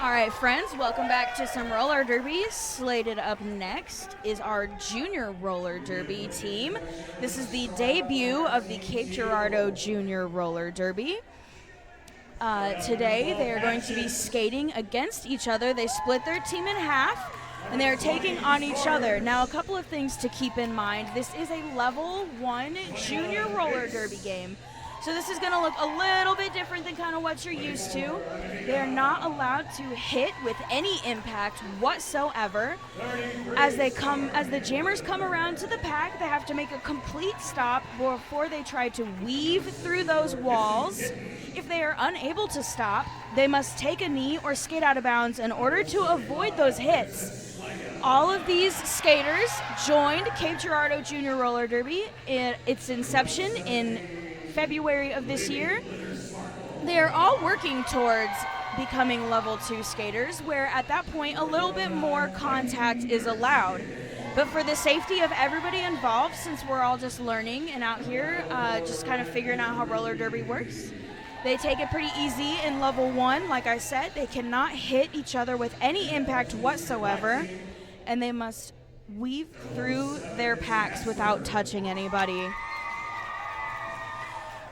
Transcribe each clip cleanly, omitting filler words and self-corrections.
All right, friends, welcome back to some roller derby. Slated up next is our junior roller derby team. This is the debut of the Cape Girardeau Junior Roller Derby. Today, they are going to be skating against each other. They split their team in half, and they are taking on each other. Now, a couple of things to keep in mind. This is a level 1 junior roller derby game. So this is going to look a little bit different than kind of what you're used to. They are not allowed to hit with any impact whatsoever. As the jammers come around to the pack, they have to make a complete stop before they try to weave through those walls. If they are unable to stop, they must take a knee or skate out of bounds in order to avoid those hits. All of these skaters joined Cape Girardeau Junior Roller Derby at its inception in February of this year. They are all working towards becoming level 2 skaters, where at that point a little bit more contact is allowed. But for the safety of everybody involved, since we're all just learning and out here just kind of figuring out how roller derby works, they take it pretty easy in level 1. Like I said, they cannot hit each other with any impact whatsoever, and they must weave through their packs without touching anybody.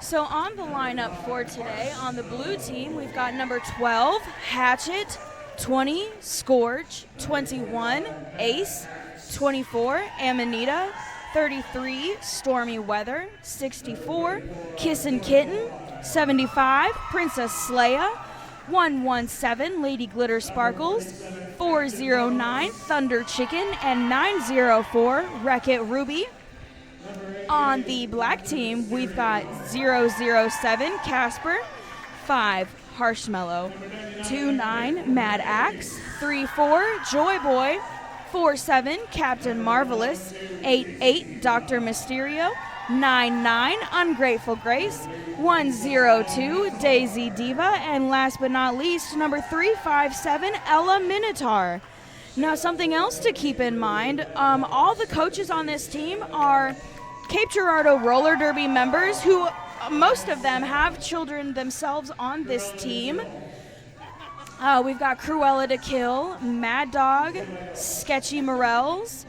So on the lineup for today, on the blue team, we've got number 12, Hatchet, 20, Scourge, 21, Ace, 24, Amanita, 33, Stormy Weather, 64, Kissin' Kitten, 75, Princess Sleia, 117, Lady Glitter Sparkles, 409, Thunder Chicken, and 904, Wreck-It Ruby. On the black team, we've got 007, Casper, 5, Harshmellow, 29, Mad Axe, 34, Joy Boy, 47, Captain Marvelous, 88, Dr. Mysterio, 99, Ungrateful Grace, 102, Daisy Diva, and last but not least, number 357, Ella Minotaur. Now, something else to keep in mind, all the coaches on this team are Cape Girardeau Roller Derby members who most of them have children themselves on this team. We've got Cruella to Kill, Mad Dog, Sketchy Morels,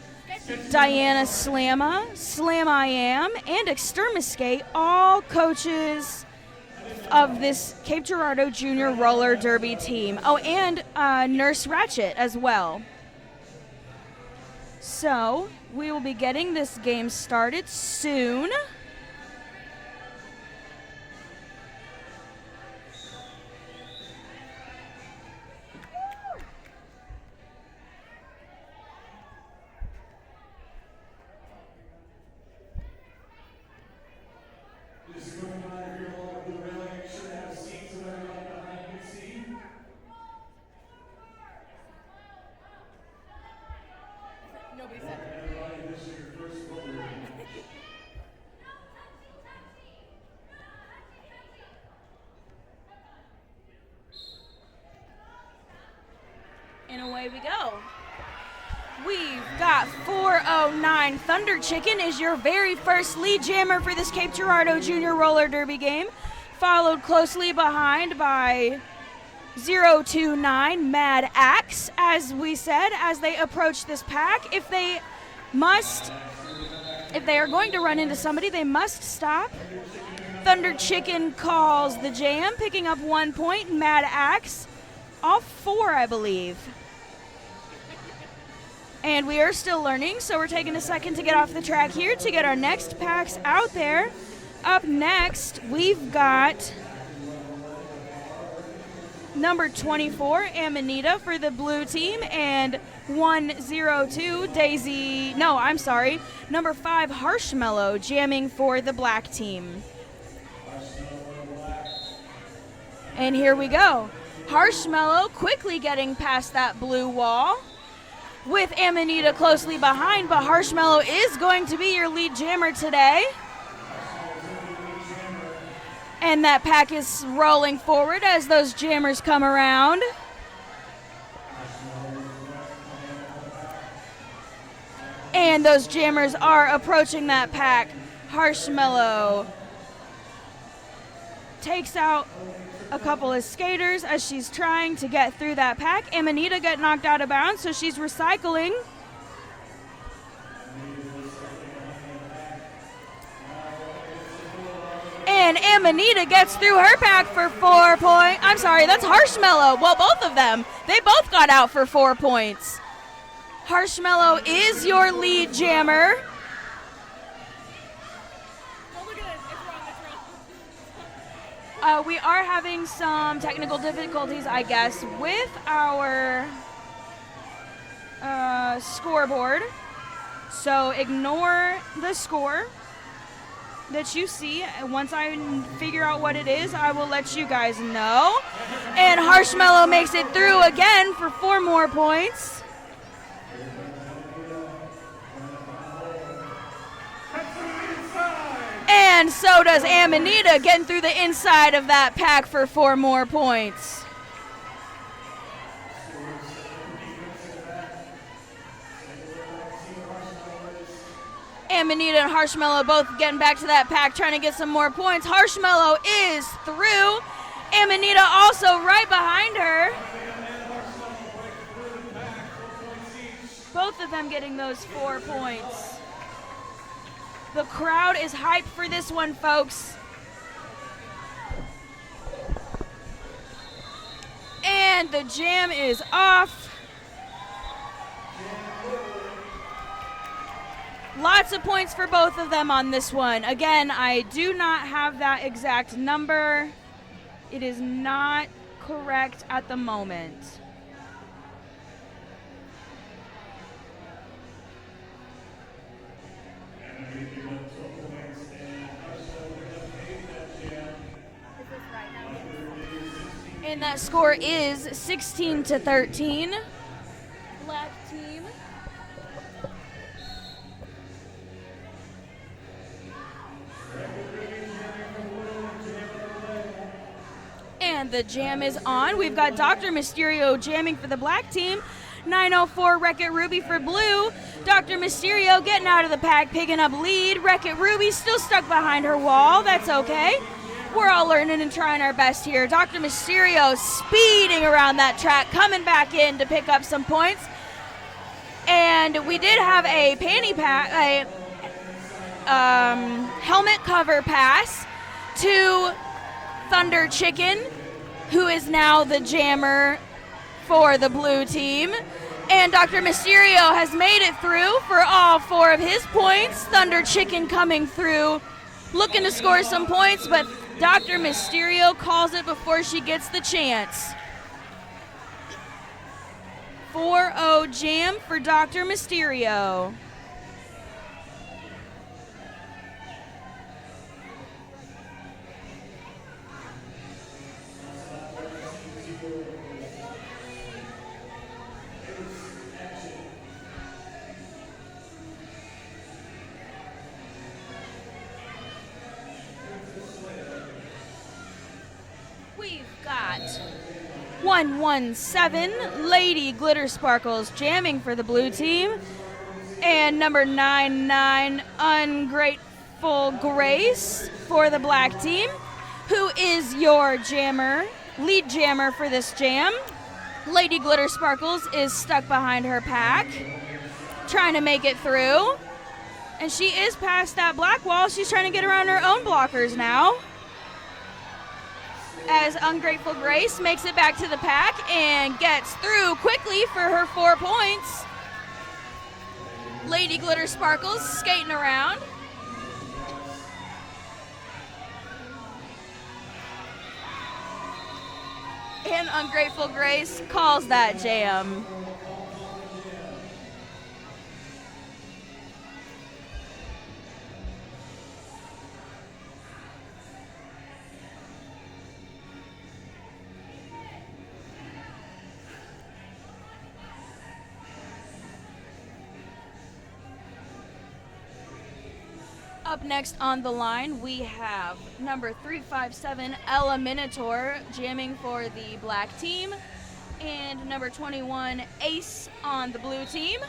Diana Slamma, Slam I Am, and Extermiscate, all coaches of this Cape Girardeau Junior Roller Derby team. Oh, and Nurse Ratchet as well. So, we will be getting this game started soon. And away we go. We've got 409 Thunder Chicken is your very first lead jammer for this Cape Girardeau Junior Roller Derby game, followed closely behind by 029 Mad Axe, as we said, as they approach this pack. If they are going to run into somebody, they must stop. Thunder Chicken calls the jam, picking up 1 point. Mad Axe, all 4, I believe. And we are still learning, so we're taking a second to get off the track here to get our next packs out there. Up next, we've got number 24, Amanita, for the blue team, and 102, number 5, Harshmellow, jamming for the black team. And here we go. Harshmellow quickly getting past that blue wall, with Amanita closely behind, but Harshmellow is going to be your lead jammer today. And that pack is rolling forward as those jammers come around. And those jammers are approaching that pack. Harshmellow takes out a couple of skaters as she's trying to get through that pack. Amanita got knocked out of bounds, so she's recycling. And Amanita gets through her pack for 4 points. I'm sorry, that's Harshmellow. Well, both of them. They both got out for 4 points. Harshmellow is your lead jammer. We are having some technical difficulties, I guess, with our scoreboard. So ignore the score that you see. Once I figure out what it is, I will let you guys know. And Harshmellow makes it through again for 4 more points. And so does Amanita, getting through the inside of that pack for 4 more points. Amanita and Harshmellow both getting back to that pack, trying to get some more points. Harshmellow is through. Amanita also right behind her. Both of them getting those 4 points. The crowd is hyped for this one, folks. And the jam is off. Lots of points for both of them on this one. Again, I do not have that exact number. It is not correct at the moment. And that score is 16-13. Black team. And the jam is on. We've got Dr. Mysterio jamming for the black team. 904 Wreck-It Ruby for blue. Dr. Mysterio getting out of the pack, picking up lead. Wreck-It Ruby still stuck behind her wall. That's okay. We're all learning and trying our best here. Dr. Mysterio speeding around that track, coming back in to pick up some points. And we did have a panty pack, helmet cover pass to Thunder Chicken, who is now the jammer for the blue team. And Dr. Mysterio has made it through for all 4 of his points. Thunder Chicken coming through, looking to score some points, but Dr. Mysterio calls it before she gets the chance. 4-0 jam for Dr. Mysterio. We've got 117 Lady Glitter Sparkles jamming for the blue team, and number 99 Ungrateful Grace for the black team, who is your jammer, lead jammer for this jam. Lady Glitter Sparkles is stuck behind her pack, trying to make it through, and she is past that black wall. She's trying to get around her own blockers now, as Ungrateful Grace makes it back to the pack and gets through quickly for her 4 points. Lady Glitter Sparkles skating around. And Ungrateful Grace calls that jam. Up next on the line, we have number 357, Ella Minotaur, jamming for the black team, and number 21, Ace on the blue team.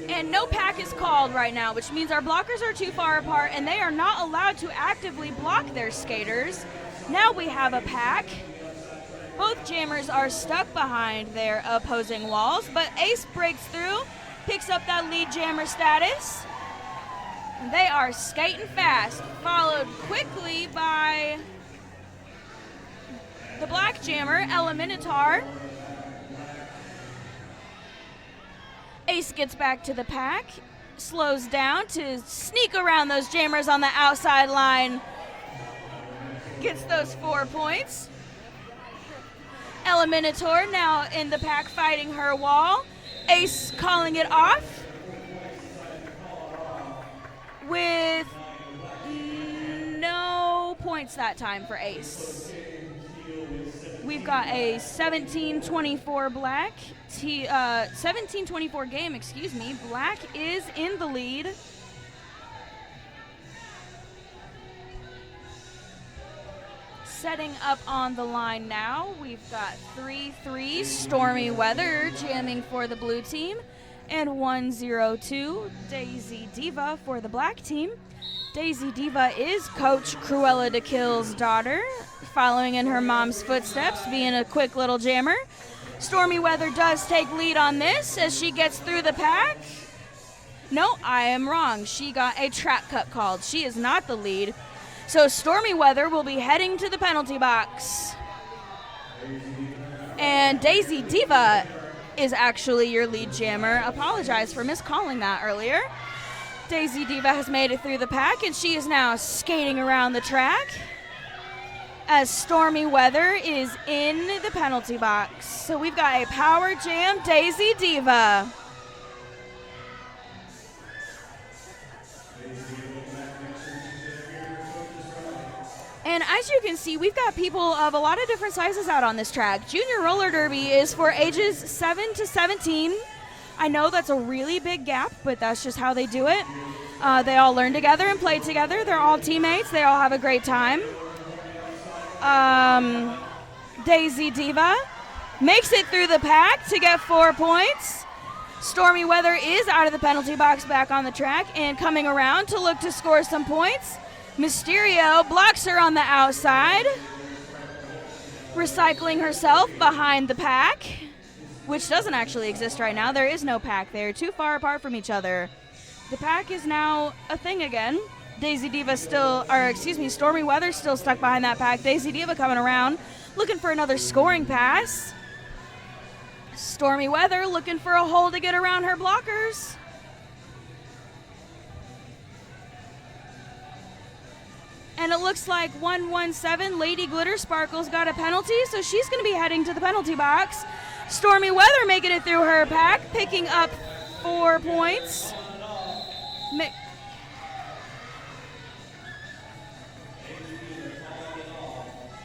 And no pack is called right now, which means our blockers are too far apart, and they are not allowed to actively block their skaters. Now we have a pack. Both jammers are stuck behind their opposing walls, but Ace breaks through, picks up that lead jammer status. And they are skating fast, followed quickly by the black jammer, Eleminitar. Ace gets back to the pack, slows down to sneak around those jammers on the outside line, gets those 4 points. Eleminitar now in the pack fighting her wall. Ace calling it off with no points that time for Ace. We've got a 17-24 black, 17-24 game, excuse me. Black is in the lead. Setting up on the line now, we've got 3-3 Stormy Weather jamming for the blue team, and 1-0-2 Daisy Diva for the black team. Daisy Diva is Coach Cruella de Kill's daughter, following in her mom's footsteps, being a quick little jammer. Stormy Weather does take lead on this as she gets through the pack. No, I am wrong. She got a track cut called. She is not the lead. So Stormy Weather will be heading to the penalty box. And Daisy Diva is actually your lead jammer. Apologize for miscalling that earlier. Daisy Diva has made it through the pack, and she is now skating around the track as Stormy Weather is in the penalty box. So we've got a power jam Daisy Diva. And as you can see, we've got people of a lot of different sizes out on this track. Junior Roller Derby is for ages 7 to 17. I know that's a really big gap, but that's just how they do it. They all learn together and play together. They're all teammates. They all have a great time. Daisy Diva makes it through the pack to get 4 points. Stormy Weather is out of the penalty box, back on the track, and coming around to look to score some points. Mysterio blocks her on the outside, recycling herself behind the pack, which doesn't actually exist right now. There is no pack. They're too far apart from each other. The pack is now a thing again. Stormy Weather still stuck behind that pack. Daisy Diva coming around, looking for another scoring pass. Stormy Weather looking for a hole to get around her blockers. And it looks like 117 Lady Glitter Sparkles got a penalty, so she's going to be heading to the penalty box. Stormy Weather making it through her pack, picking up 4 points.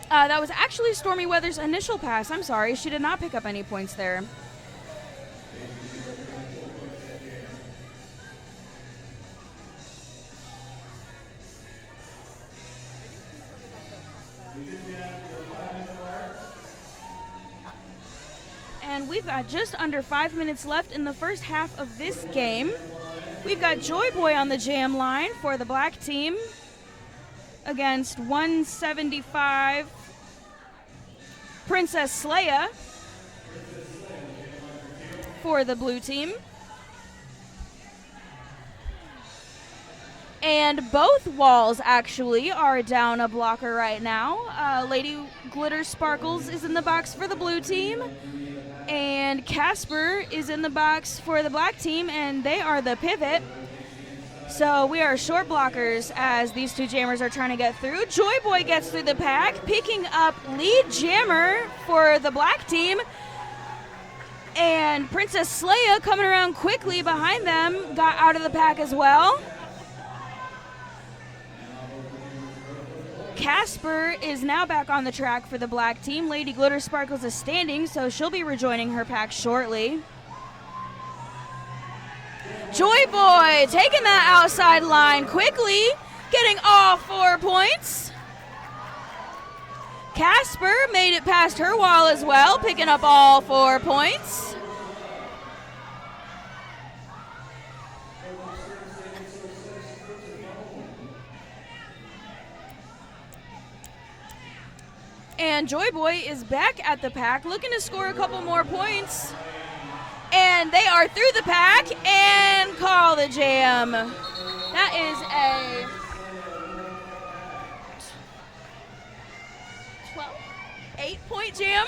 That was actually Stormy Weather's initial pass. I'm sorry, she did not pick up any points there. And we've got just under 5 minutes left in the first half of this game. We've got Joy Boy on the jam line for the black team against 175 Princess Leia for the blue team. And both walls actually are down a blocker right now. Lady Glitter Sparkles is in the box for the blue team, and Casper is in the box for the black team, and they are the pivot. So we are short blockers as these two jammers are trying to get through. Joy Boy gets through the pack, picking up lead jammer for the black team. And Princess Leia coming around quickly behind them, got out of the pack as well. Casper is now back on the track for the black team. Lady Glitter Sparkles is standing, so she'll be rejoining her pack shortly. Joy Boy taking that outside line quickly, getting all 4 points. Casper made it past her wall as well, picking up all 4 points. Joy Boy is back at the pack, looking to score a couple more points. And they are through the pack and call the jam. That is a 8-point jam.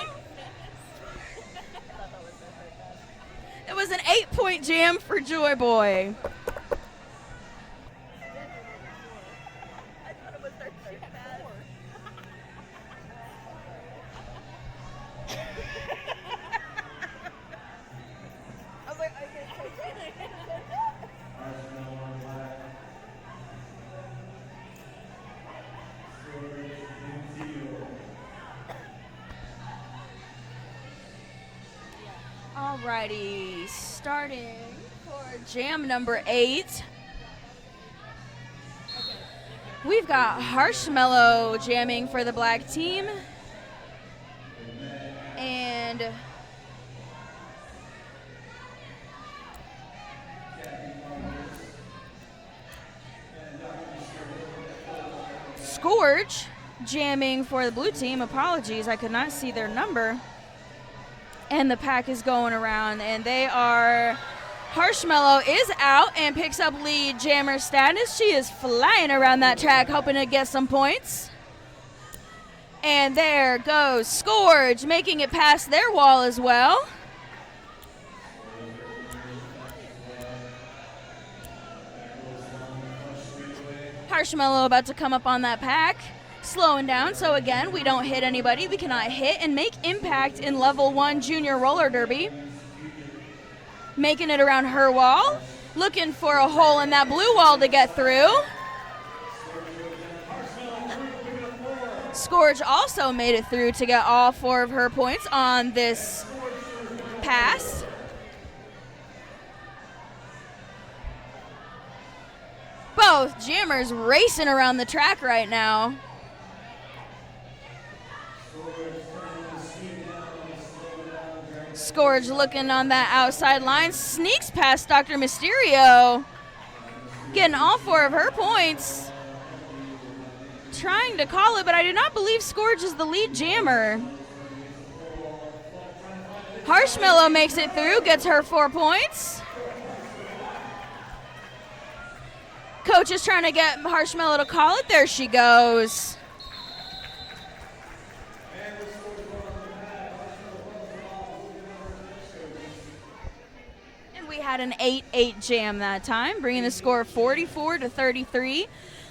It was an 8-point jam for Joy Boy. Alrighty, starting for jam number 8. We've got Harshmellow jamming for the black team. And Scourge jamming for the blue team. Apologies, I could not see their number. And the pack is going around, and they are, Harshmellow is out and picks up lead jammer status. She is flying around that track, hoping to get some points. And there goes Scourge, making it past their wall as well. Harshmellow about to come up on that pack. Slowing down, so again, we don't hit anybody. We cannot hit and make impact in level 1 junior roller derby. Making it around her wall. Looking for a hole in that blue wall to get through. Scourge also made it through to get all 4 of her points on this pass. Both jammers racing around the track right now. Scourge looking on that outside line, sneaks past Dr. Mysterio, getting all 4 of her points. Trying to call it, but I do not believe Scourge is the lead jammer. Harshmellow makes it through, gets her 4 points. Coach is trying to get Harshmellow to call it. There she goes. And we had an 8-8 jam that time, bringing the score 44-33.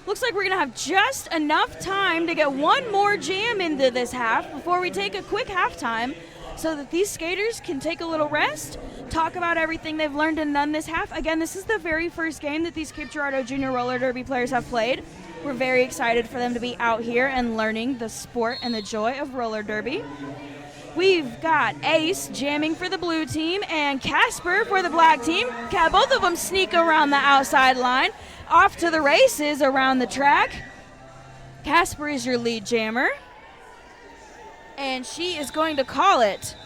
Looks like we're going to have just enough time to get one more jam into this half before we take a quick halftime so that these skaters can take a little rest, talk about everything they've learned and done this half. Again, this is the very first game that these Cape Girardeau Junior Roller Derby players have played. We're very excited for them to be out here and learning the sport and the joy of roller derby. We've got Ace jamming for the blue team and Casper for the black team. Both of them sneak around the outside line. Off to the races around the track. Casper is your lead jammer. And she is going to call it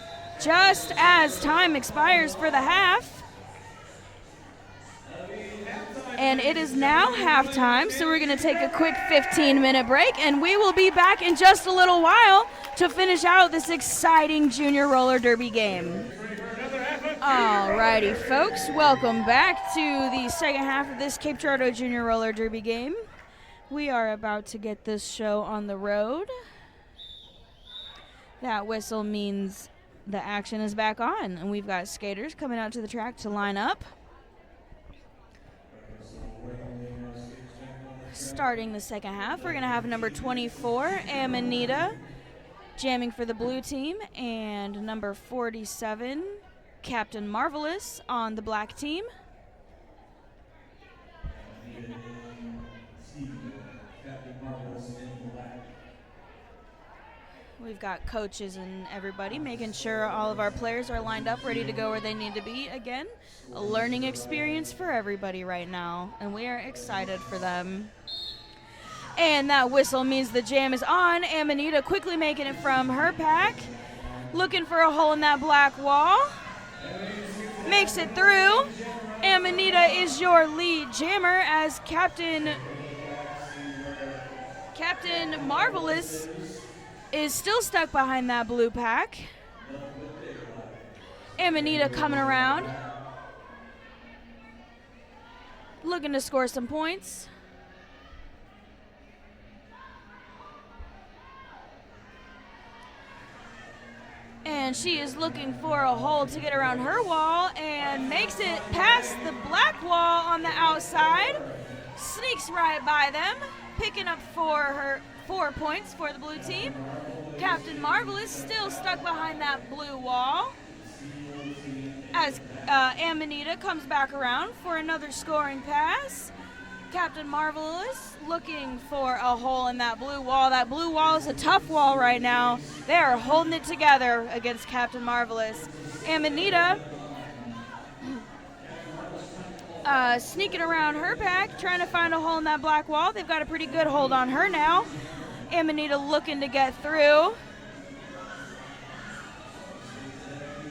just as time expires for the half. And it is now halftime, so we're going to take a quick 15-minute break, and we will be back in just a little while to finish out this exciting junior roller derby game. Alrighty, folks, welcome back to the second half of this Cape Girardeau Junior Roller Derby game. We are about to get this show on the road. That whistle means the action is back on, and we've got skaters coming out to the track to line up. Starting the second half, we're going to have number 24, Amanita, jamming for the blue team, and number 47, Captain Marvelous, on the black team. We've got coaches and everybody making sure all of our players are lined up, ready to go where they need to be. Again, a learning experience for everybody right now, and we are excited for them. And that whistle means the jam is on. Amanita quickly making it from her pack, looking for a hole in that black wall. Makes it through. Amanita is your lead jammer as Captain Marvelous is still stuck behind that blue pack. Amanita coming around, looking to score some points. And she is looking for a hole to get around her wall and makes it past the black wall on the outside. Sneaks right by them, picking up 4 points for the blue team. Captain Marvelous still stuck behind that blue wall as Amanita comes back around for another scoring pass. Captain Marvelous looking for a hole in that blue wall. That blue wall is a tough wall right now. They are holding it together against Captain Marvelous. Amanita sneaking around her pack, trying to find a hole in that black wall. They've got a pretty good hold on her now. Amanita looking to get through.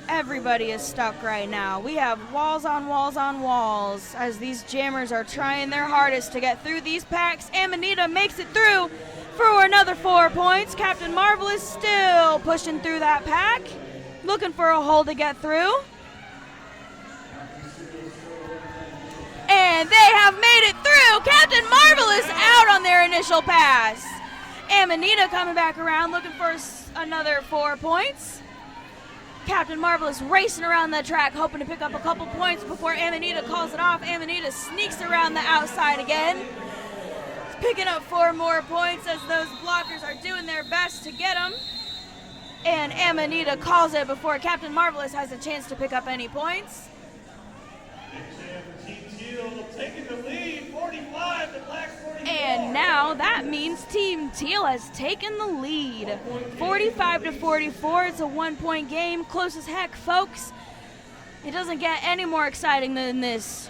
Everybody is stuck right now. We have walls on walls on walls as these jammers are trying their hardest to get through these packs. Amanita makes it through for another 4 points. Captain Marvelous still pushing through that pack, looking for a hole to get through. And they have made it through. Captain Marvelous out on their initial pass. Amanita coming back around, looking for another 4 points. Captain Marvelous racing around the track, hoping to pick up a couple points before Amanita calls it off. Amanita sneaks around the outside again, picking up 4 more points as those blockers are doing their best to get them. And Amanita calls it before Captain Marvelous has a chance to pick up any points. Taking the lead, 45 to Black 44. And now that means Team Teal has taken the lead. 45 to 44. It's a 1-point game. Close as heck, folks. It doesn't get any more exciting than this.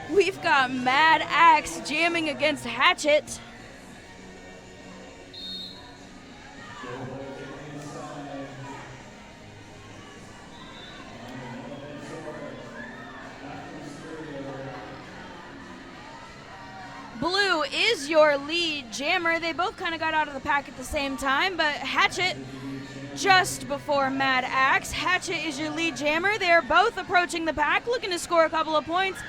We've got Mad Axe jamming against Hatchet. Blue is your lead jammer. They both kind of got out of the pack at the same time, but Hatchet just before Mad Axe. Hatchet is your lead jammer. They're both approaching the pack, looking to score a couple of points.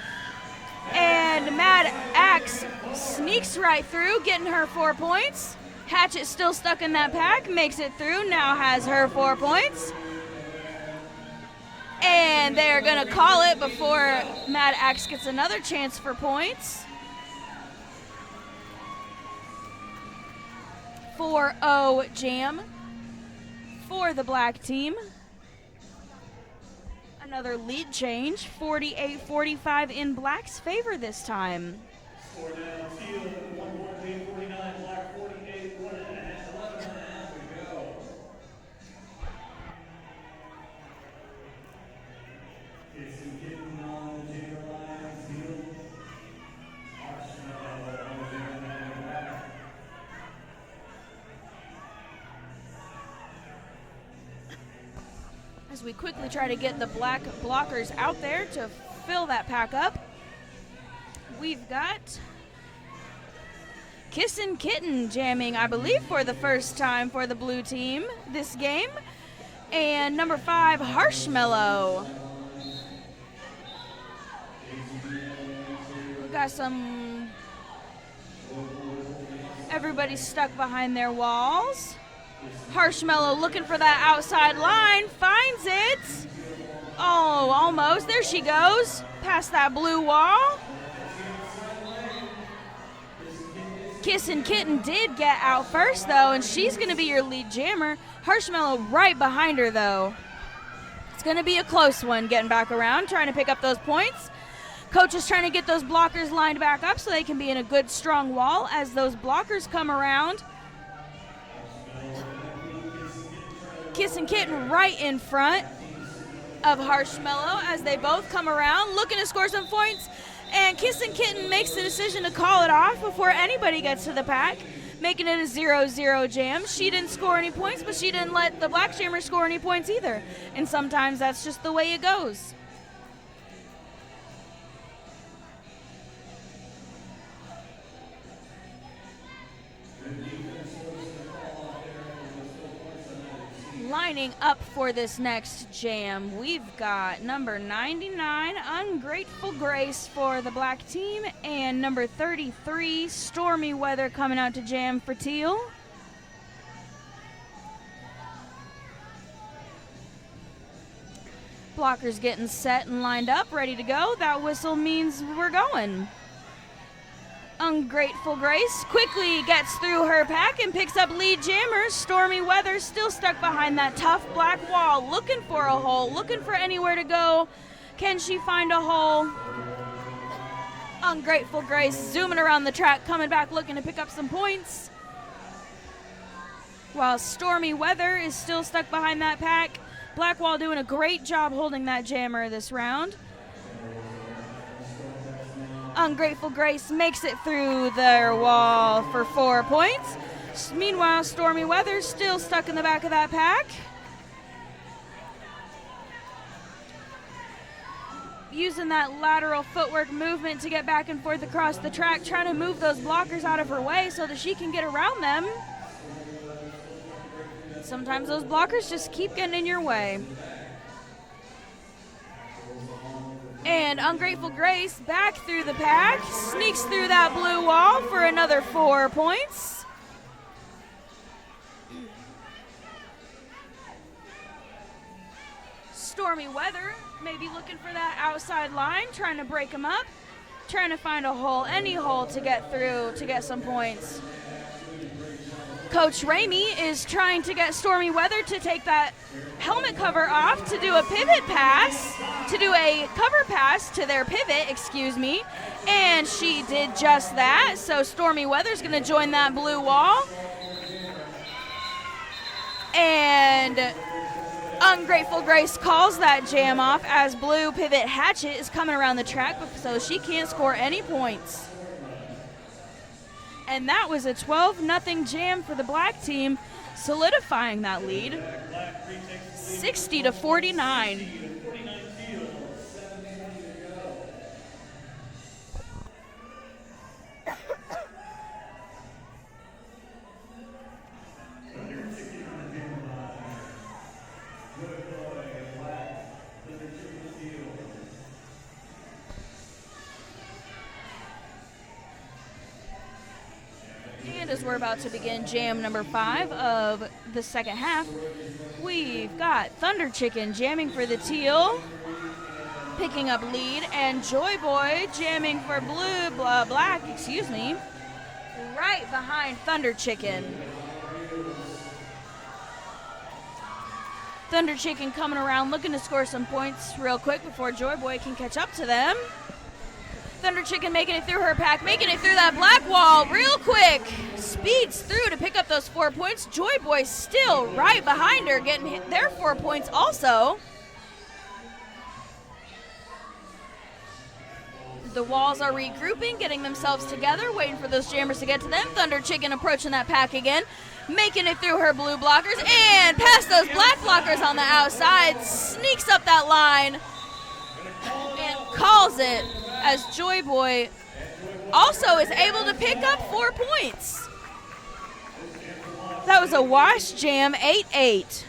And Mad Axe sneaks right through, getting her 4 points. Hatchet still stuck in that pack, makes it through, now has her 4 points. And they're going to call it before Mad Axe gets another chance for points. 4-0 jam for the black team. Another lead change, 48-45 in black's favor this time. Score down, Teal, 148-49, Black 48, 11 and a half to go. It's getting on the jam line, Teal. Arsenal on the jam line. As we quickly try to get the black blockers out there to fill that pack up. We've got Kissin' Kitten jamming, I believe, for the first time for the blue team this game. And number 5, Harshmellow. We've got some... Everybody's stuck behind their walls. Harshmellow looking for that outside line, finds it. Oh, almost. There she goes, past that blue wall. Kissin' Kitten did get out first, though, and she's going to be your lead jammer. Harshmellow right behind her, though. It's going to be a close one, getting back around, trying to pick up those points. Coach is trying to get those blockers lined back up so they can be in a good, strong wall as those blockers come around. Kissin' Kitten right in front of Harshmellow as they both come around, looking to score some points. And Kissin' Kitten makes the decision to call it off before anybody gets to the pack, making it a 0-0 jam. She didn't score any points, but she didn't let the black jammer score any points either. And sometimes that's just the way it goes. Lining up for this next jam, we've got number 99, Ungrateful Grace for the black team, and number 33, Stormy Weather, coming out to jam for teal. Blockers getting set and lined up, ready to go. That whistle means we're going. Ungrateful Grace quickly gets through her pack and picks up lead jammer. Stormy Weather still stuck behind that tough black wall, looking for a hole, looking for anywhere to go. Can she find a hole? Ungrateful Grace zooming around the track, coming back looking to pick up some points. While Stormy Weather is still stuck behind that pack. Blackwall doing a great job holding that jammer this round. Ungrateful Grace makes it through their wall for 4 points. Meanwhile, Stormy Weather still stuck in the back of that pack. Using that lateral footwork movement to get back and forth across the track, trying to move those blockers out of her way so that she can get around them. Sometimes those blockers just keep getting in your way. And Ungrateful Grace back through the pack, sneaks through that blue wall for another 4 points. Stormy Weather maybe looking for that outside line, trying to break them up, trying to find a hole, any hole to get through to get some points. Coach Ramey is trying to get Stormy Weather to take that helmet cover off to do a pivot pass, to do a cover pass to their pivot, and she did just that. So Stormy Weather's going to join that blue wall. And Ungrateful Grace calls that jam off as blue pivot hatchet is coming around the track, so she can't score any points. And that was a 12-0 jam for the black team, solidifying that lead, 60-49. And as we're about to begin jam number 5 of the second half, we've got Thunder Chicken jamming for the teal, picking up lead, and Joy Boy jamming for black, right behind Thunder Chicken. Thunder Chicken coming around looking to score some points real quick before Joy Boy can catch up to them. Thunder Chicken making it through her pack, making it through that black wall real quick. Speeds through to pick up those 4 points. Joy Boy still right behind her, getting their 4 points also. The walls are regrouping, getting themselves together, waiting for those jammers to get to them. Thunder Chicken approaching that pack again, making it through her blue blockers and past those black blockers on the outside. Sneaks up that line and calls it, as Joy Boy also is able to pick up 4 points. That was a wash jam, 8-8.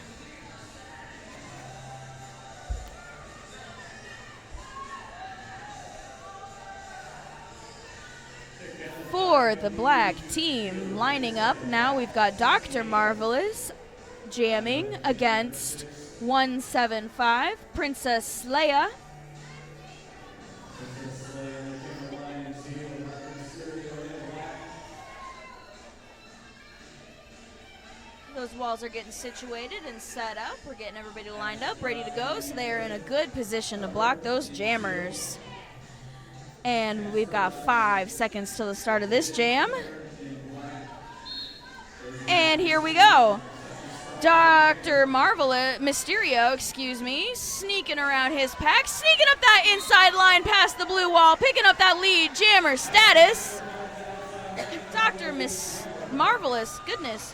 For the black team lining up, now we've got Dr. Marvelous jamming against 175, Princess Leia. Those walls are getting situated and set up. We're getting everybody lined up, ready to go, so they are in a good position to block those jammers. And we've got 5 seconds till the start of this jam. And here we go. Dr. Mysterio, sneaking around his pack, sneaking up that inside line past the blue wall, picking up that lead jammer status. Dr. Marvelous, goodness.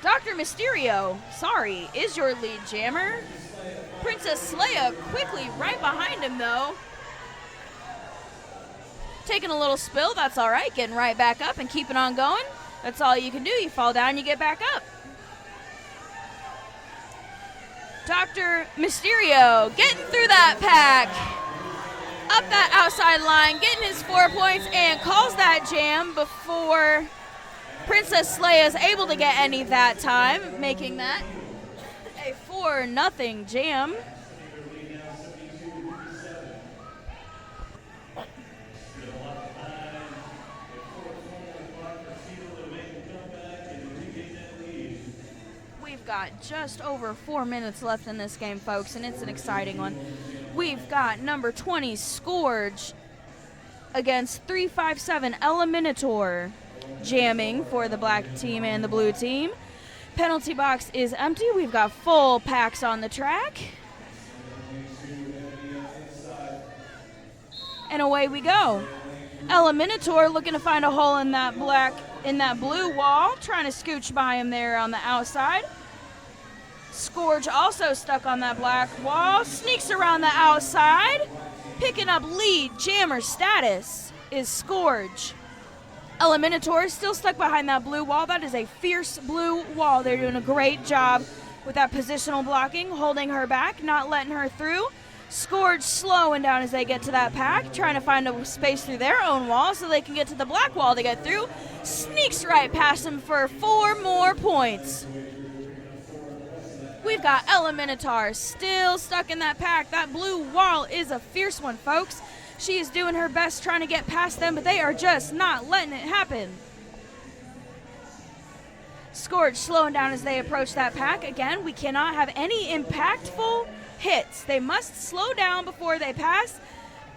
Dr. Mysterio, is your lead jammer. Princess Leia quickly right behind him, though. Taking a little spill, that's all right. Getting right back up and keeping on going. That's all you can do. You fall down, you get back up. Dr. Mysterio getting through that pack. Up that outside line, getting his 4 points, and calls that jam before Princess Leia is able to get any that time, making that a 4-0 jam. We've got just over 4 minutes left in this game, folks, and it's an exciting one. We've got number 20, Scourge, against 357, Eliminator, jamming for the black team and the blue team. Penalty box is empty. We've got full packs on the track. And away we go. Eliminator looking to find a hole in that blue wall, trying to scooch by him there on the outside. Scourge also stuck on that black wall, sneaks around the outside, picking up lead jammer status is Scourge. Eliminator is still stuck behind that blue wall. That is a fierce blue wall. They're doing a great job with that positional blocking, holding her back, not letting her through. Scourge slowing down as they get to that pack, trying to find a space through their own wall so they can get to the black wall to get through. Sneaks right past them for 4 more points. We've got Eliminator still stuck in that pack. That blue wall is a fierce one, folks. She is doing her best trying to get past them, but they are just not letting it happen. Scourge slowing down as they approach that pack. Again, we cannot have any impactful hits. They must slow down before they pass,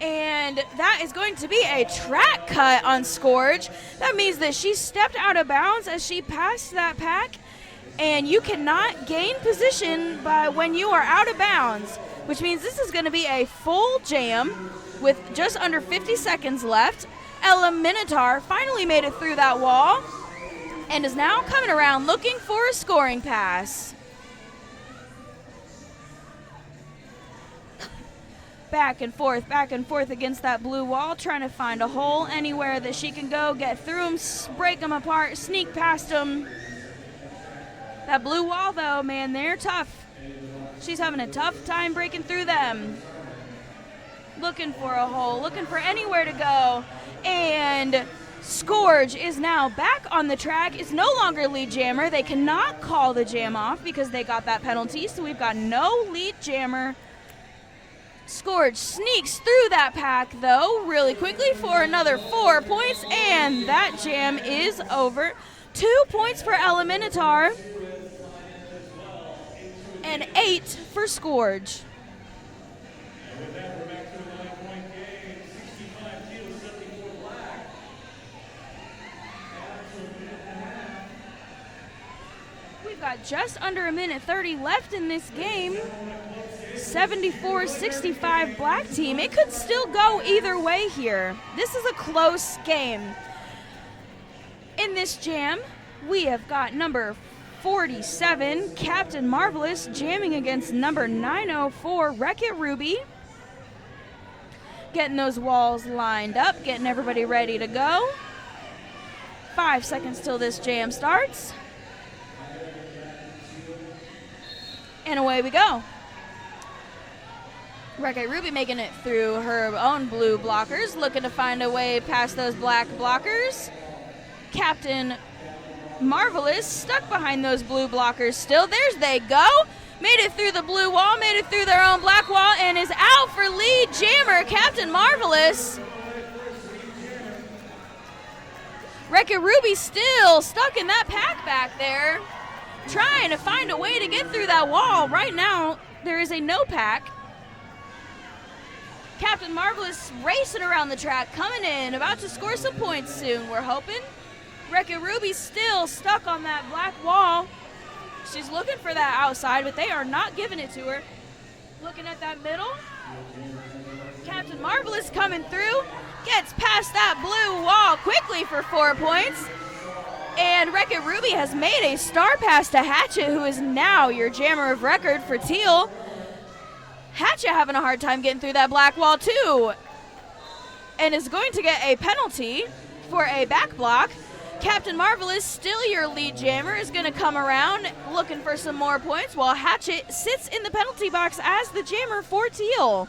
and that is going to be a track cut on Scourge. That means that she stepped out of bounds as she passed that pack, and you cannot gain position by when you are out of bounds, which means this is going to be a full jam with just under 50 seconds left. Eliminator finally made it through that wall and is now coming around looking for a scoring pass. Back and forth against that blue wall, trying to find a hole anywhere that she can go, get through them, break them apart, sneak past them. That blue wall, though, man, they're tough. She's having a tough time breaking through them. Looking for a hole, looking for anywhere to go. And Scourge is now back on the track. It's no longer lead jammer. They cannot call the jam off because they got that penalty, so we've got no lead jammer. Scourge sneaks through that pack, though, really quickly for another 4 points, and that jam is over. 2 points for Eliminator and 8 for Scourge. We've got just under 1:30 left in this game. 74-65 black team. It could still go either way here. This is a close game. In this jam, we have got number 47, Captain Marvelous, jamming against number 904, Wreck-It Ruby. Getting those walls lined up, getting everybody ready to go. 5 seconds till this jam starts. And away we go. Wreck-It Ruby making it through her own blue blockers, looking to find a way past those black blockers. Captain Marvelous stuck behind those blue blockers still. There's they go. Made it through the blue wall, made it through their own black wall, and is out for lead jammer, Captain Marvelous. Wreck-It Ruby still stuck in that pack back there, trying to find a way to get through that wall. Right now, there is a no pack. Captain Marvelous racing around the track, coming in, about to score some points soon, we're hoping. Wreck-It Ruby still stuck on that black wall. She's looking for that outside, but they are not giving it to her. Looking at that middle. Captain Marvelous coming through, gets past that blue wall quickly for 4 points. And Wreck-It Ruby has made a star pass to Hatchet, who is now your jammer of record for Teal. Hatchet having a hard time getting through that black wall too, and is going to get a penalty for a back block. Captain Marvelous, still your lead jammer, is going to come around looking for some more points, while Hatchet sits in the penalty box as the jammer for Teal.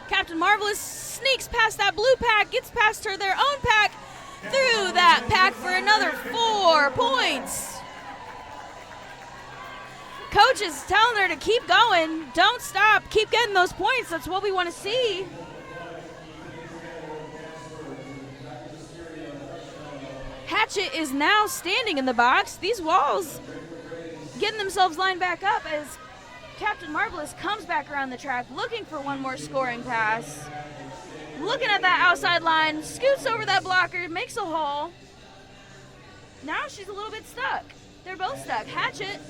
Captain Marvelous sneaks past that blue pack, gets past her their own pack, through that pack for another 4 points. Coach is telling her to keep going, don't stop, keep getting those points. That's what we want to see. Hatchet is now standing in the box. These walls getting themselves lined back up as Captain Marvelous comes back around the track looking for one more scoring pass. Looking at that outside line, scoots over that blocker, makes a hole. Now she's a little bit stuck. They're both stuck. Hatchet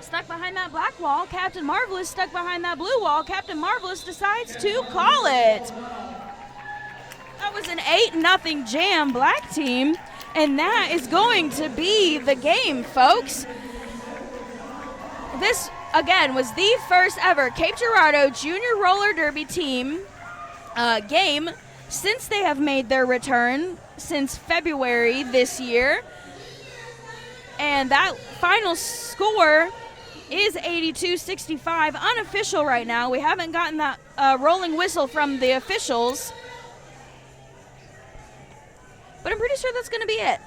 stuck behind that black wall. Captain Marvelous stuck behind that blue wall. Captain Marvelous decides to call it. That was an 8-0 jam, black team, and that is going to be the game, folks. This, again, was the first ever Cape Girardeau Junior Roller Derby team game since they have made their return since February this year. And that final score is 82-65, unofficial right now. We haven't gotten that rolling whistle from the officials. But I'm pretty sure that's going to be it.